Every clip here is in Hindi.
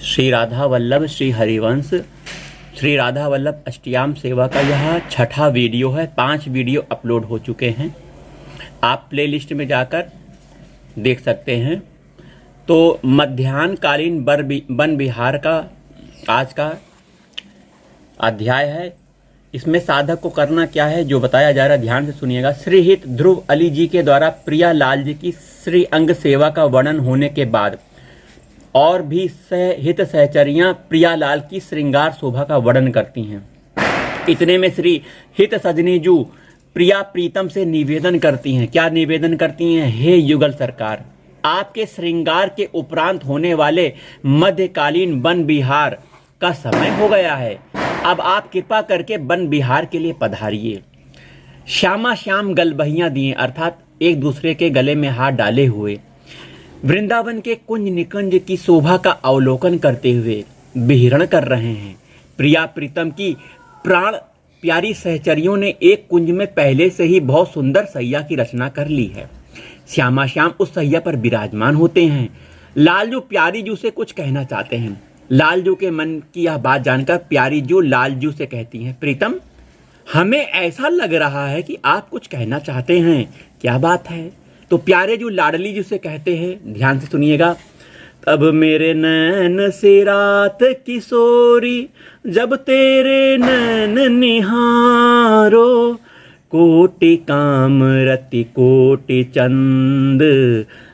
श्री राधा वल्लभ श्री हरिवंश श्री राधा वल्लभ अष्टयाम सेवा का यह छठा वीडियो है। 5 वीडियो अपलोड हो चुके हैं, आप प्लेलिस्ट में जाकर देख सकते हैं। तो मध्याह्नकालीन वन विहार का आज का अध्याय है। इसमें साधक को करना क्या है जो बताया जा रहा है, ध्यान से सुनिएगा। श्री हित ध्रुव अली जी के द्वारा प्रिया लाल जी की श्री अंग सेवा का वर्णन होने के बाद और भी हित सहचरियां प्रिया लाल की श्रृंगार शोभा का वर्णन करती हैं। इतने में श्री हित सजनी जू प्रिया प्रीतम से निवेदन करती हैं। क्या निवेदन करती हैं? हे युगल सरकार, आपके श्रृंगार के उपरांत होने वाले मध्यकालीन वन विहार का समय हो गया है। अब आप कृपा करके वन विहार के लिए पधारिए। श्यामा श्याम गलबहियां दिए, अर्थात एक दूसरे के गले में हाथ डाले हुए वृंदावन के कुंज निकुंज की शोभा का अवलोकन करते हुए विहरण कर रहे हैं। प्रिया प्रीतम की प्राण प्यारी सहचरियों ने एक कुंज में पहले से ही बहुत सुंदर सैया की रचना कर ली है। श्यामा श्याम उस सैया पर विराजमान होते हैं। लालजू प्यारी जू से कुछ कहना चाहते हैं। लालजू के मन की यह बात जानकर प्यारी जू लालजू से कहती हैं, प्रीतम, हमें ऐसा लग रहा है कि आप कुछ कहना चाहते हैं, क्या बात है? तो प्यारे जो लाडली जी से कहते हैं, ध्यान से सुनिएगा। तब मेरे नैन से रात किशोरी, जब तेरे नैन निहारो, कोटि काम रति कोटि चंद,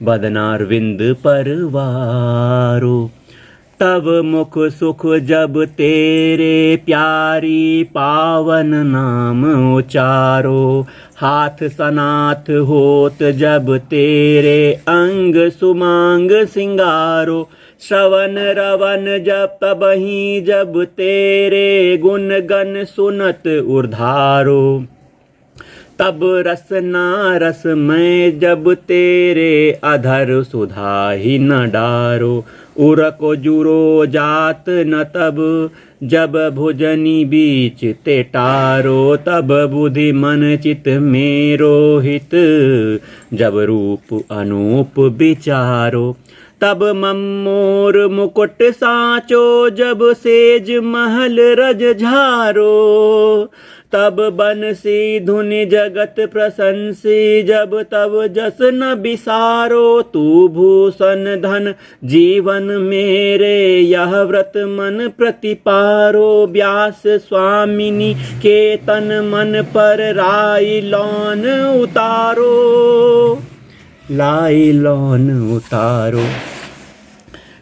बदनारविंद परवारो। तब मुख सुख जब तेरे प्यारी, पावन नाम उचारो, हाथ सनाथ होत जब तेरे, अंग सुमांग सिंगारो। श्रवण रवन जब तबही जब तेरे, गुण गण सुनत उर्धारो। तब रस ना रस में जब तेरे, अधर सुधा ही न डारो। उरको जुरो जात न तब, जब भुजनी बीच ते टारो। तब बुद्धि मन चित मेरो हित, जब रूप अनूप विचारो। तब मम्मोर मुकुट साचो, जब सेज महल रज झारो। तब बंसी धुनि जगत प्रशंसी, जब तब जस न बिसारो। तू भूषण धन जीवन मेरे, यह व्रत मन प्रतिपारो। व्यास स्वामिनी के तन मन पर, लाई लौन उतारो, लाई लौन उतारो।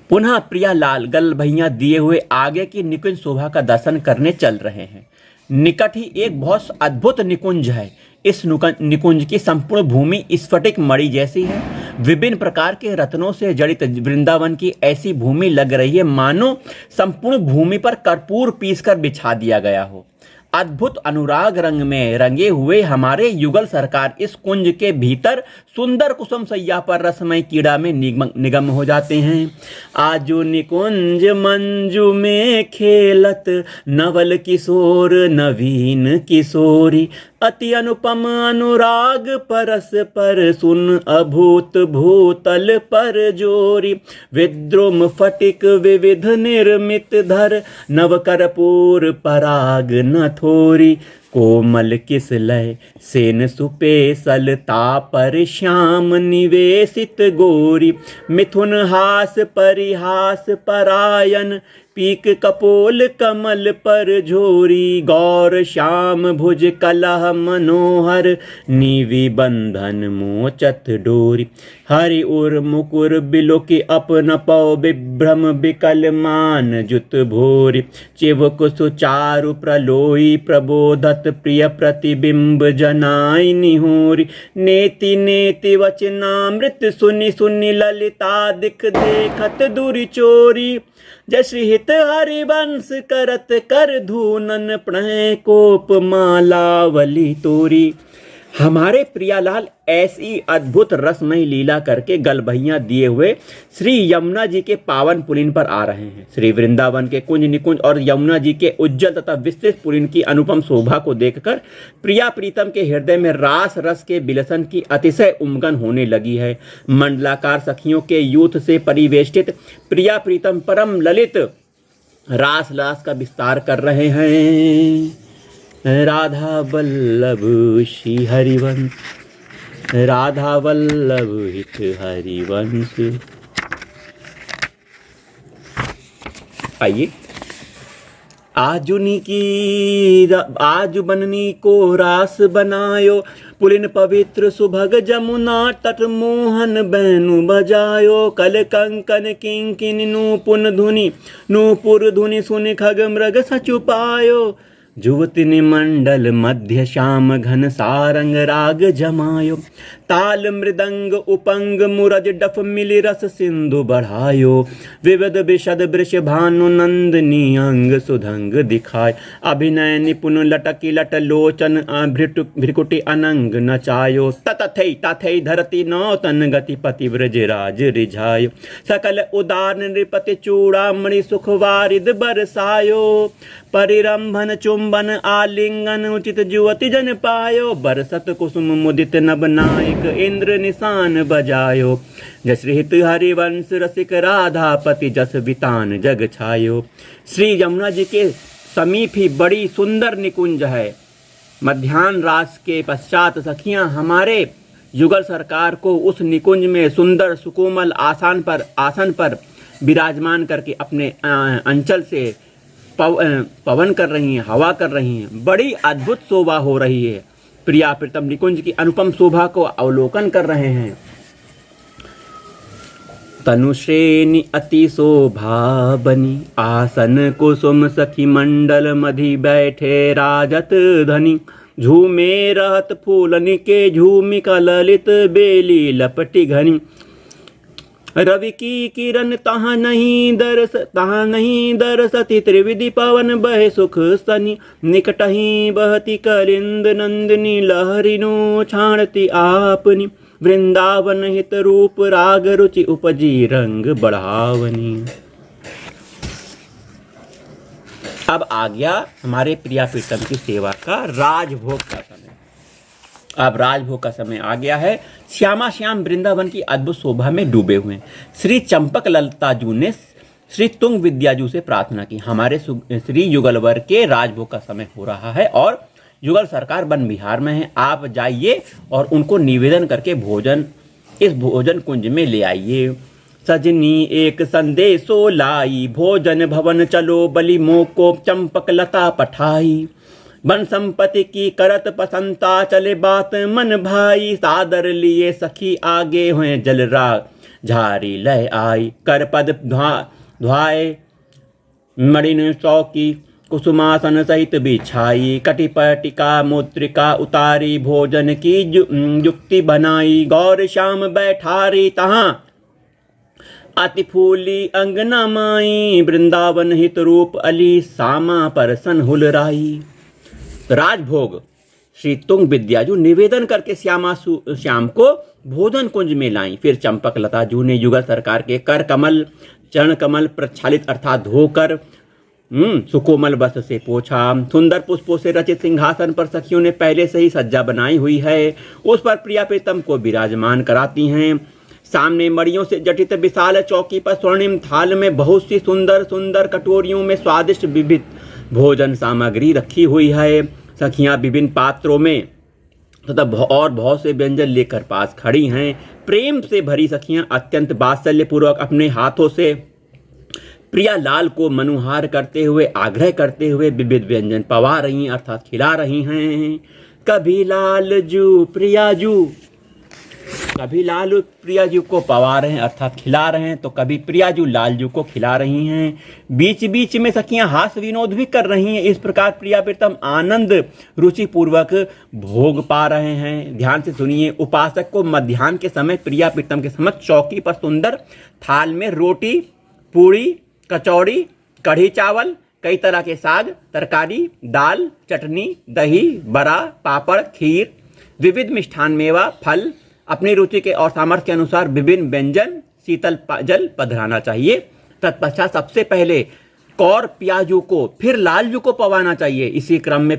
पुनः प्रिया लाल गलबहियां दिए हुए आगे की निकुंज शोभा का दर्शन करने चल रहे हैं। निकट ही एक बहुत अद्भुत निकुंज है। इस निकुंज की संपूर्ण भूमि स्फटिक मणि जैसी है। विभिन्न प्रकार के रत्नों से जड़ित वृंदावन की ऐसी भूमि लग रही है मानो संपूर्ण भूमि पर कर्पूर पीसकर बिछा दिया गया हो। अद्भुत अनुराग रंग में रंगे हुए हमारे युगल सरकार इस कुंज के भीतर सुंदर कुसुम सैया पर रसमय कीड़ा में निगम हो जाते हैं। आजो निकुंज मंजू में खेलत, नवल किशोर नवीन किशोरी। अति अनुपम अनुराग परस पर, सुन अभूत भूतल पर जोरी। विद्रुम फटिक विविध निर्मित धर, नव कर्पूर पराग न थोरी। कोमल किस लय सेन सुपेसल, तापर श्याम निवेशित गोरी। मिथुन हास परिहास परायन, पीक कपोल कमल पर झोरी। गौर श्याम भुज कलह मनोहर, नीवि बंधन मोचत डोरी। हरि उर मुकुर बिलोकी, अपन पौ विभ्रम विकल मान जुत भोरी। चिवक सुचारु प्रलोई प्रबोधत, प्रिय प्रतिबिंब जनाई निहोरी। नेति नेति वचनामृत, सुनि सुनि ललिता दिख देखत दूरी चोरी। जय श्री हित हरिवंश करत कर धूनन, प्रणय कोप मालावली तोरी। हमारे प्रियालाल ऐसी अद्भुत रसमयी लीला करके गलबहियां दिए हुए श्री यमुना जी के पावन पुलिन पर आ रहे हैं। श्री वृंदावन के कुंज निकुंज और यमुना जी के उज्जवल तथा विस्तृत पुलिन की अनुपम शोभा को देखकर प्रिया प्रीतम के हृदय में रास रस के बिलसन की अतिशय उमगन होने लगी है। मंडलाकार सखियों के यूथ से परिवेष्टित प्रिया प्रीतम परम ललित रास लास का विस्तार कर रहे हैं। राधा वल्लभ श्री हरिवंश, राधा वल्लभ हित हरिवंश। आइए, आज बननी को रास बनायो, पुलिन पवित्र सुभग जमुना तट मोहन बैनु बजायो। कल कंकन किंकिन नूपुन धुनि, नूपुर धुनि सुनि खग मृग सचुपायो। जुवतिनि मंडल मध्य श्याम घन सारंग राग जमायो। ताल मृदंग उपंग मुरज डफ मिलि रस सिंधु बढ़ायो। विविध विशद वृष भानु नंदनी अंग सुधंग दिखाय। अभिनय निपुण लटकी लट लोचन भ्रिकुटि अनंग नचायो। तथै तथै धरती नौतन गति पति ब्रज राज रिझायो। सकल उदार नृपति चूड़ामणि सुख वारिद बरसायो। परिरंभन चुंबन आलिंगन उचित जुवति जन पायो। बरसत कुसुम मुदित नभ नायक इंद्र निशान बजायो। जस हित हरिवंश रसिक राधापति जस बितान जग छायो। श्री यमुना जी के समीप ही बड़ी सुंदर निकुंज है। मध्याह्न रास के पश्चात सखियां हमारे युगल सरकार को उस निकुंज में सुंदर सुकोमल आसन पर विराजमान करके अपने अंचल से पवन कर रही हैं, हवा कर रही हैं। बड़ी अद्भुत शोभा हो रही है। प्रिया प्रीतम निकुंज की अनुपम शोभा को अवलोकन कर रहे हैं। तनुश्रेणी अति शोभा बनी, आसन कुसुम सखी मंडल मधि बैठे राजत धनी। झूमे रहत फूलनि के झूमिका ललित बेली लपटी घनी। रवि की किरण तहाँ नहीं दरसती त्रिविधि पवन बहे सुख सनी। निकटही बहती कलिंद नंदिनी लहरिनो छाणती आपनी। वृंदावन हित रूप राग रुचि उपजी रंग बढ़ावनी। अब आ गया हमारे प्रिया प्रीतम की सेवा का राजभोग का समय। अब राजभोग का समय आ गया है। श्यामा श्याम वृंदावन की अद्भुत शोभा में डूबे हुए हैं। श्री चंपक ललताजू ने श्री तुंग विद्याजू से प्रार्थना की, हमारे श्री युगलवर के राजभोग का समय हो रहा है और युगल सरकार वन विहार में है। आप जाइए और उनको निवेदन करके इस भोजन कुंज में ले आइए। सजनी एक संदेशो लाई, भोजन भवन चलो बलि मोको चंपक लता पठाई। वन संपत्ति की करत पसंता, चले बात मन भाई। सादर लिए सखी आगे हुए जल राग झारी लय आई। कर पद ध्वाए मणिन चौकी, कुसुमासन सहित बिछाई। कटिपटिका मुद्रिका उतारी, भोजन की युक्ति बनाई। गौर श्याम बैठारी तहाँ, अति फूली अंगना माई। वृंदावन हित रूप अली, सामा परसन हुलराई। राजभोग श्री तुंग विद्याजू निवेदन करके श्याम को भोजन कुंज में लाई। फिर चंपक लताजू ने युगल सरकार के कर कमल चरण कमल प्रक्षालित अर्थात धोकर सुकोमल वस्त्र से पोछा। सुंदर पुष्पों से रचित सिंहासन पर सखियों ने पहले से ही सज्जा बनाई हुई है। उस पर प्रिया प्रीतम को विराजमान कराती हैं। सामने मड़ियों से जटित विशाल चौकी पर स्वर्णिम थाल में बहुत सी सुंदर सुंदर कटोरियों में स्वादिष्ट विविध भोजन सामग्री रखी हुई है। सखियां विभिन्न पात्रों में तथा और बहुत से व्यंजन लेकर पास खड़ी हैं। प्रेम से भरी सखियां अत्यंत वात्सल्य पूर्वक अपने हाथों से प्रिया लाल को मनुहार करते हुए आग्रह करते हुए विविध व्यंजन पवा रही हैं अर्थात खिला रही हैं। कभी लाल जू प्रियाजू को पवा रहे हैं अर्थात खिला रहे हैं, तो कभी प्रियाजू लालजू को खिला रही हैं। बीच बीच में सखियां हास विनोद भी कर रही हैं। इस प्रकार प्रिया प्रीतम आनंद रुचि पूर्वक भोग पा रहे हैं। ध्यान से सुनिए। उपासक को मध्याह्न के समय प्रिया प्रीतम के समक्ष चौकी पर सुंदर थाल में रोटी, पूड़ी, कचौड़ी, कढ़ी चावल, कई तरह के साग, तरकारी, दाल, चटनी, दही, बड़ा, पापड़, खीर, विविध मिष्ठान मेवा फल अपनी रुचि के और सामर्थ्य के अनुसार विभिन्न व्यंजन शीतल जल पधराना चाहिए। तत्पश्चात सबसे पहले कौर प्रियाजू को फिर लालजू को पवाना चाहिए। इसी क्रम में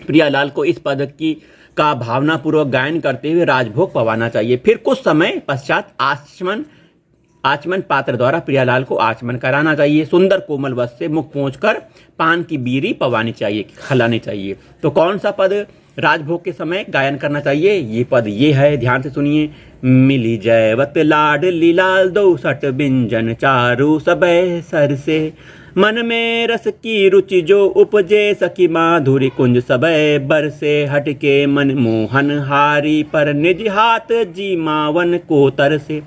प्रियालाल को इस पद का भावनापूर्वक गायन करते हुए राजभोग पवाना चाहिए। फिर कुछ समय पश्चात आचमन पात्र द्वारा प्रियालाल को आचमन कराना चाहिए। सुंदर कोमल वस्त्र से मुख पोंछकर पान की बीरी पवानी चाहिए, खिलानी चाहिए। तो कौन सा पद राजभोग के समय गायन करना चाहिए? ये पद ये है, ध्यान से सुनिए। मिली जयवत लाडली लाल दो सट बिंजन चारू सबे सर से, मन में रस की रुचि जो उपजे सखी माधुरी कुंज सबे बरसे, हटके मन मोहन हारी पर निज हाथ जी मावन को तरसे,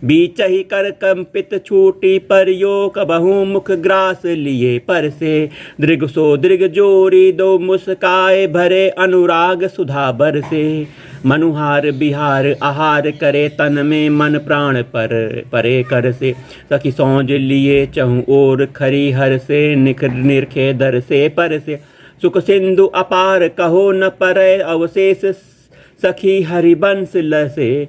बीच ही कर कंपित छूटी पर योग बहुमुख ग्रास लिए पर से, दृग सो दृग जोरी दो मुस्काए भरे अनुराग सुधा बरसे, मनुहार बिहार आहार करे तन में मन प्राण परे कर से, सखी सौंज लिए चहु और खरी हर से निरखे दर से पर से, सुख सिंधु अपार कहो न परे अवशेष सखी हरिवंश लसे,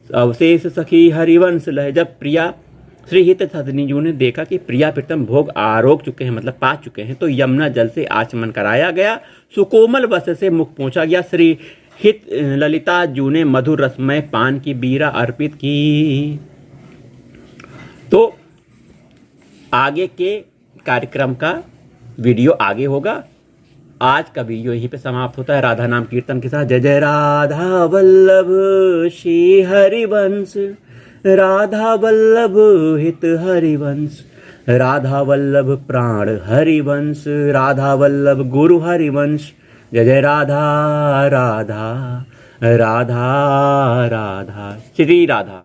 अवशेष सखी हरिवंश लहे। जब प्रिया श्री हित सदनीजू ने देखा कि प्रिया प्रीतम भोग आरोग चुके हैं, मतलब पा चुके हैं, तो यमुना जल से आचमन कराया गया, सुकोमल वस्त्र से मुख पोंछा गया। श्री हित ललिता जू ने मधुर रसमय पान की बीरा अर्पित की। तो आगे के कार्यक्रम का वीडियो आगे होगा। आज का वीडियो यहीं पे समाप्त होता है राधा नाम कीर्तन के साथ। जय जय राधा वल्लभ श्री हरिवंश, राधा वल्लभ हित हरिवंश, राधा वल्लभ प्राण हरिवंश, राधा वल्लभ गुरु हरिवंश। जय जय राधा राधा राधा राधा श्री राधा।